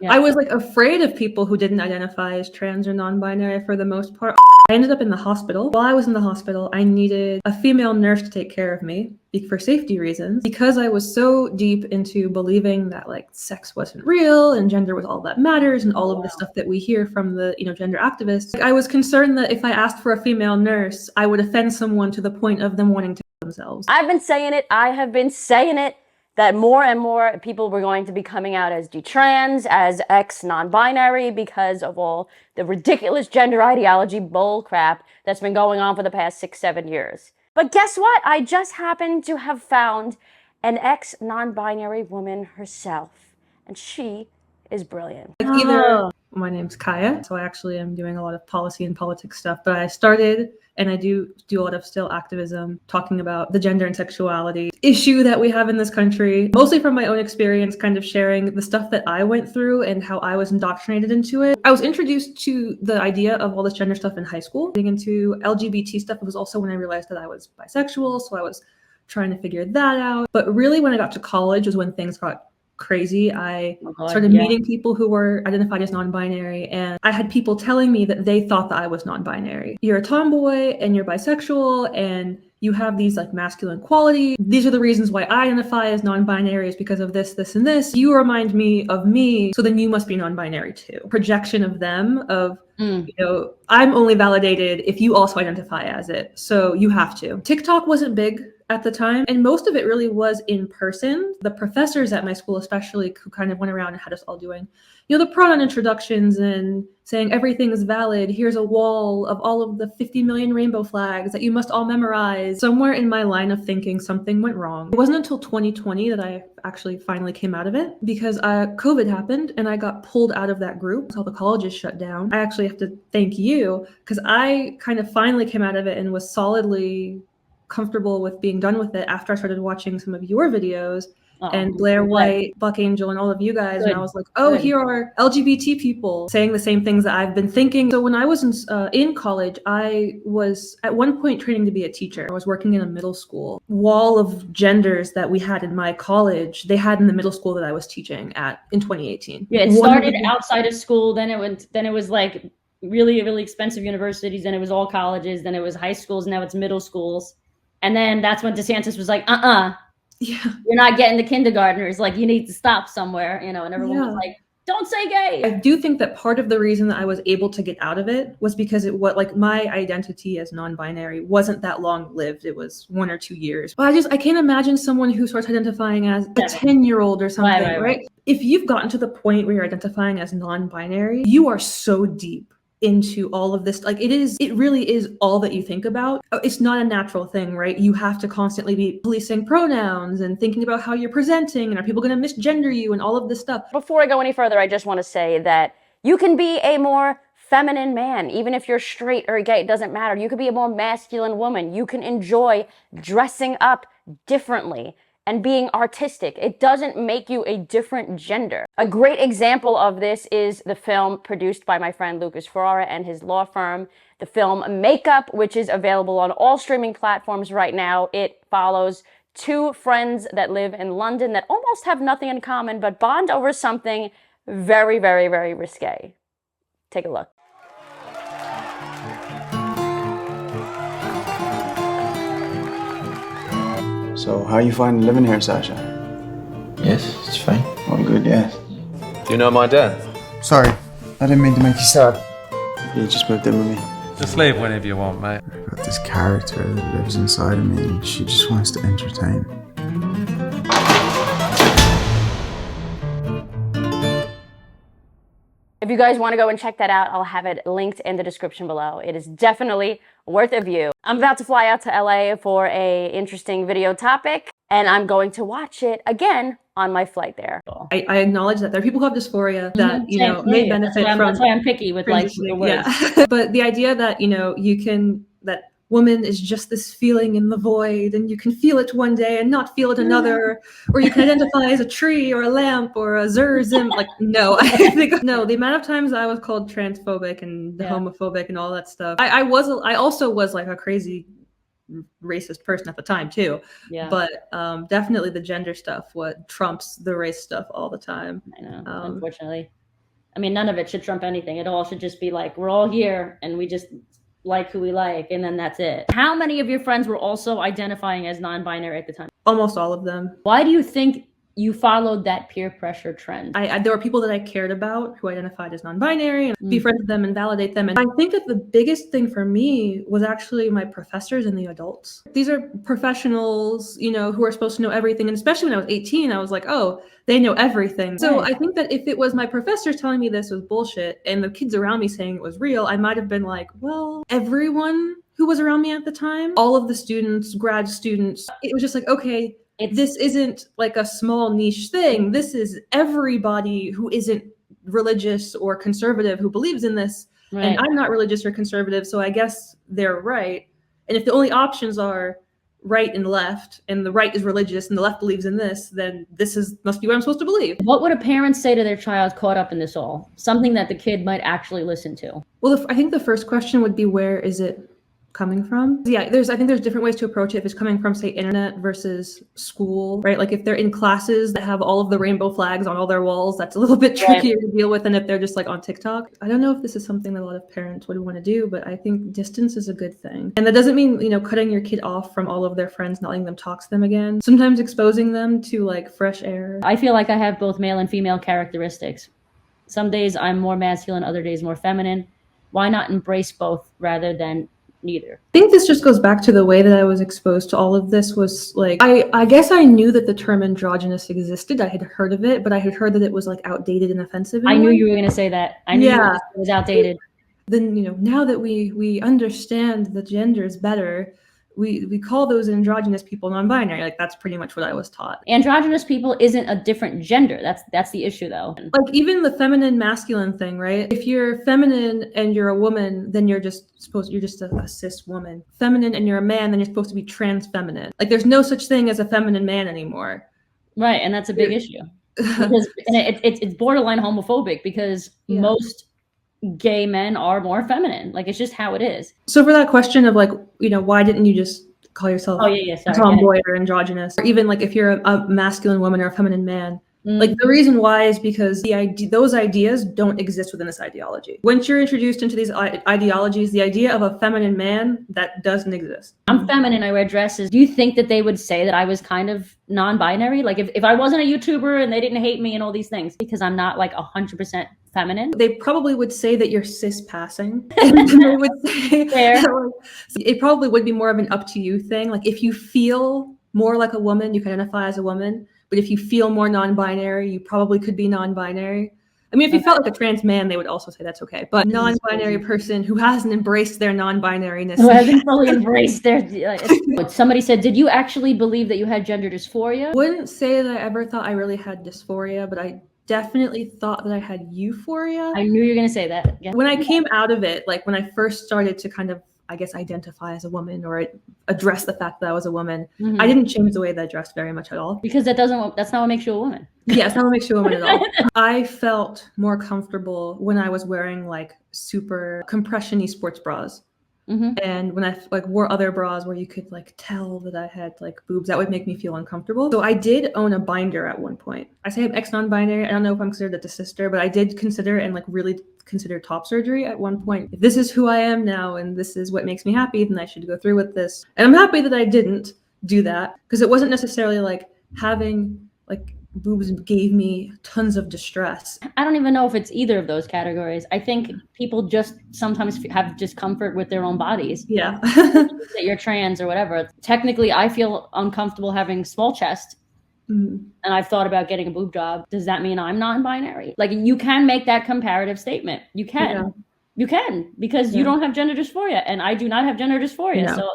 Yeah. I was like afraid of people who didn't identify as trans or non-binary for the most part. I ended up in the hospital. While I was in the hospital, I needed a female nurse to take care of me for safety reasons, because I was so deep into believing that like sex wasn't real and gender was all that matters and all of the stuff that we hear from the, gender activists. I was concerned that if I asked for a female nurse, I would offend someone to the point of them wanting to kill themselves. I've been saying it. I have been saying it that more and more people were going to be coming out as detrans, as ex non-binary, because of all the ridiculous gender ideology bull crap that's been going on for the past 6-7 years. But guess what? I just happened to have found an ex non-binary woman herself, and she is brilliant. Like either my name's Kaya, so I actually am doing a lot of policy and politics stuff, but I started and I do a lot of still activism, talking about the gender and sexuality issue that we have in this country, mostly from my own experience, kind of sharing the stuff that I went through and how I was indoctrinated into it. I was introduced to the idea of all this gender stuff in high school. Getting into LGBT stuff, it was also when I realized that I was bisexual, so I was trying to figure that out. But really when I got to college was when things got crazy. I started meeting people who were identified as non-binary, and I had people telling me that they thought that I was non-binary. You're a tomboy and you're bisexual and you have these like masculine qualities. These are the reasons why I identify as non-binary, is because of this, this, and this. You remind me of me, so then you must be non-binary too. Projection of them of, I'm only validated if you also identify as it, so you have to. TikTok wasn't big at the time, and most of it really was in person. The professors at my school especially, who kind of went around and had us all doing, the pronoun introductions and saying everything is valid. Here's a wall of all of the 50 million rainbow flags that you must all memorize. Somewhere in my line of thinking, something went wrong. It wasn't until 2020 that I actually finally came out of it, because COVID happened and I got pulled out of that group. All the colleges shut down. I actually have to thank you, because I kind of finally came out of it and was solidly comfortable with being done with it after I started watching some of your videos and Blair White, Buck Angel, and all of you guys. And I was like, here are LGBT people saying the same things that I've been thinking. So when I was in college, I was at one point training to be a teacher. I was working in a middle school. Wall of genders that we had in my college, they had in the middle school that I was teaching at in 2018. Yeah, it started outside of school, then it was like really, really expensive universities, then it was all colleges, then it was high schools, now it's middle schools. And then that's when DeSantis was like, you're not getting the kindergartners, like you need to stop somewhere, and everyone was like, don't say gay. I do think that part of the reason that I was able to get out of it was because my identity as non-binary wasn't that long lived. It was 1 or 2 years. But I can't imagine someone who starts identifying as a 10-year-old or something, right? If you've gotten to the point where you're identifying as non-binary, you are so deep into all of this. Like it really is all that you think about. It's not a natural thing, right? You have to constantly be policing pronouns and thinking about how you're presenting, and are people going to misgender you and all of this stuff. Before I go any further, I just want to say that you can be a more feminine man, even if you're straight or gay, it doesn't matter. You could be a more masculine woman. You can enjoy dressing up differently and being artistic. It doesn't make you a different gender. A great example of this is the film produced by my friend Lucas Ferrara and his law firm, the film Makeup, which is available on all streaming platforms right now. It follows two friends that live in London that almost have nothing in common, but bond over something very, very, very risque. Take a look. So, how you finding living here, Sasha? Yes, it's fine. Oh, good, yes. Do you know my dad? Sorry, I didn't mean to make you sad. You just moved in with me. Just leave whenever you want, mate. I've got this character that lives inside of me, and she just wants to entertain. If you guys want to go and check that out, I'll have it linked in the description below. It is definitely worth a view. I'm about to fly out to LA for a interesting video topic, and I'm going to watch it again on my flight there. I acknowledge that there are people who have dysphoria that, may benefit from. That's why I'm picky with like the words. Yeah. But the idea that, that woman is just this feeling in the void, and you can feel it one day and not feel it another, or you can identify as a tree or a lamp or a zerzim. Like, no, the amount of times I was called transphobic and homophobic and all that stuff. I also was like a crazy racist person at the time too. Yeah. But definitely the gender stuff, what trumps the race stuff all the time. I know, unfortunately. I mean, none of it should trump anything. It all should just be like, we're all here and we just like who we like, and then that's it. How many of your friends were also identifying as non-binary at the time? Almost all of them. Why do you think you followed that peer pressure trend? There were people that I cared about who identified as non-binary, and be friends with them and validate them. And I think that the biggest thing for me was actually my professors and the adults. These are professionals, you know, who are supposed to know everything. And especially when I was 18, I was like, oh, they know everything. So I think that if it was my professors telling me this was bullshit and the kids around me saying it was real, I might have been like, well, everyone who was around me at the time, all of the students, grad students, it was just like, okay, this isn't like a small niche thing. This is everybody who isn't religious or conservative who believes in this. Right. And I'm not religious or conservative, so I guess they're right. And if the only options are right and left, and the right is religious and the left believes in this, then must be what I'm supposed to believe. What would a parent say to their child caught up in this all? Something that the kid might actually listen to. Well, I think the first question would be, where is it coming from? Yeah, I think there's different ways to approach it. If it's coming from, say, internet versus school, right? Like if they're in classes that have all of the rainbow flags on all their walls, that's a little bit trickier to deal with than if they're just like on TikTok. I don't know if this is something that a lot of parents would want to do, but I think distance is a good thing. And that doesn't mean, you know, cutting your kid off from all of their friends, not letting them talk to them again. Sometimes exposing them to like fresh air. I feel like I have both male and female characteristics. Some days I'm more masculine, other days more feminine. Why not embrace both rather than neither? I think this just goes back to the way that I was exposed to all of this. Was like, I guess I knew that the term androgynous existed. I had heard of it, but I had heard that it was like outdated and offensive. I knew you were going to say that. I knew it was outdated. Then, you know, now that we understand the genders better, we call those androgynous people non-binary. Like that's pretty much what I was taught. Androgynous people isn't a different gender. That's the issue though. Like even the feminine masculine thing, right? If you're feminine and you're a woman, then you're just a cis woman. Feminine and you're a man, then you're supposed to be trans feminine. Like there's no such thing as a feminine man anymore. Right, and that's a big issue. Because it's borderline homophobic because most gay men are more feminine. Like it's just how it is. So for that question of like, you know, why didn't you just call yourself a tomboy or androgynous, or even like if you're a masculine woman or a feminine man, like the reason why is because those ideas don't exist within this ideology. Once you're introduced into these ideologies, the idea of a feminine man, that doesn't exist. I'm feminine, I wear dresses. Do you think that they would say that I was kind of non-binary? Like if I wasn't a YouTuber and they didn't hate me and all these things because I'm not like 100% feminine? They probably would say that you're cis passing. They would say it probably would be more of an up to you thing. Like if you feel more like a woman, you can identify as a woman. But if you feel more non-binary, you probably could be non-binary. I mean, if you felt like a trans man, they would also say that's okay. But non-binary person who hasn't embraced their non-binariness. Who hasn't fully embraced their... Somebody said, did you actually believe that you had gender dysphoria? I wouldn't say that I ever thought I really had dysphoria, but I definitely thought that I had euphoria. I knew you were going to say that. Yeah. When I came out of it, like when I first started to kind of, I guess, identify as a woman or address the fact that I was a woman, I didn't change the way that I dressed very much at all. Because that's not what makes you a woman. Yeah, it's not what makes you a woman at all. I felt more comfortable when I was wearing like super compression-y sports bras. And when I like wore other bras where you could like tell that I had like boobs, that would make me feel uncomfortable. So I did own a binder at one point. I say I'm ex-non-binary. I don't know if I'm considered a sister, but I did consider and like really consider top surgery at one point. If this is who I am now and this is what makes me happy, then I should go through with this. And I'm happy that I didn't do that because it wasn't necessarily like having like boobs gave me tons of distress. I don't even know if it's either of those categories. I think people just sometimes have discomfort with their own bodies. Yeah. That you're trans or whatever. Technically, I feel uncomfortable having small chest. And I've thought about getting a boob job. Does that mean I'm non-binary? Like you can make that comparative statement. You can. Yeah. You can because you don't have gender dysphoria and I do not have gender dysphoria. No. So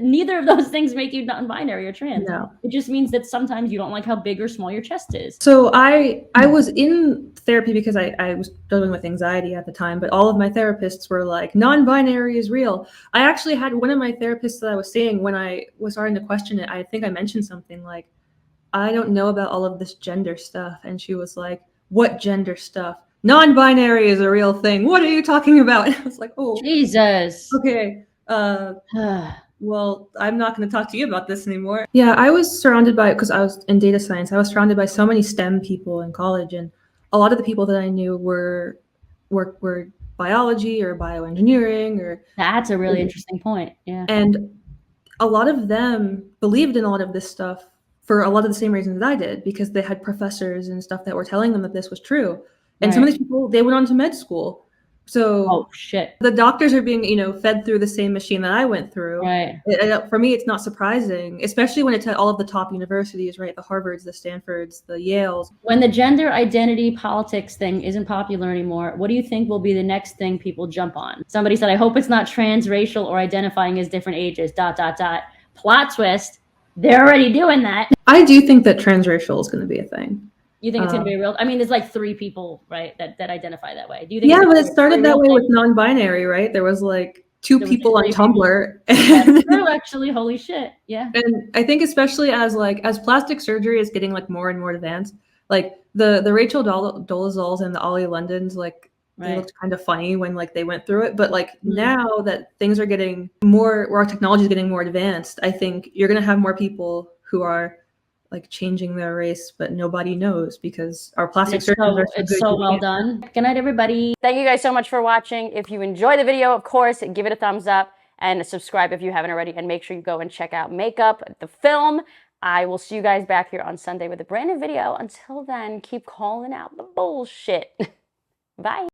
neither of those things make you non-binary or trans. No. It just means that sometimes you don't like how big or small your chest is. So I was in therapy because I was struggling with anxiety at the time, but all of my therapists were like, non-binary is real. I actually had one of my therapists that I was seeing when I was starting to question it. I think I mentioned something like, I don't know about all of this gender stuff. And she was like, what gender stuff? Non-binary is a real thing. What are you talking about? And I was like, oh, Jesus. Okay. Well, I'm not going to talk to you about this anymore. Yeah, I was surrounded by, because I was in data science, I was surrounded by so many STEM people in college, and a lot of the people that I knew were were biology or bioengineering or That's a really interesting point. Yeah. and a lot of them believed in a lot of this stuff for a lot of the same reasons that I did, because they had professors and stuff that were telling them that this was true. And some of these people, they went on to med school. So Oh shit. the doctors are being, fed through the same machine that I went through. Right. For me, it's not surprising, especially when it's at all of the top universities, right? The Harvards, the Stanfords, the Yales. When the gender identity politics thing isn't popular anymore, what do you think will be the next thing people jump on? Somebody said, I hope it's not transracial or identifying as different ages, ... Plot twist, they're already doing that. I do think that transracial is going to be a thing. You think it's going to be real? I mean, there's like 3 people, right, that identify that way. Do you think? Yeah, but it started that way with non-binary, right? There was like 2 people on Tumblr. That's true, actually. Holy shit. Yeah. And I think especially as plastic surgery is getting like more and more advanced, like the Rachel Dolezals and the Ollie Londons, like they looked kind of funny when like they went through it. But like now that things are getting more, where our technology is getting more advanced, I think you're going to have more people who are like changing their race, but nobody knows because our plastic surgeons are it's so well done. Good night, everybody. Thank you guys so much for watching. If you enjoy the video, of course, give it a thumbs up and subscribe if you haven't already, and make sure you go and check out Makeup, the film. I will see you guys back here on Sunday with a brand new video. Until then, keep calling out the bullshit. Bye.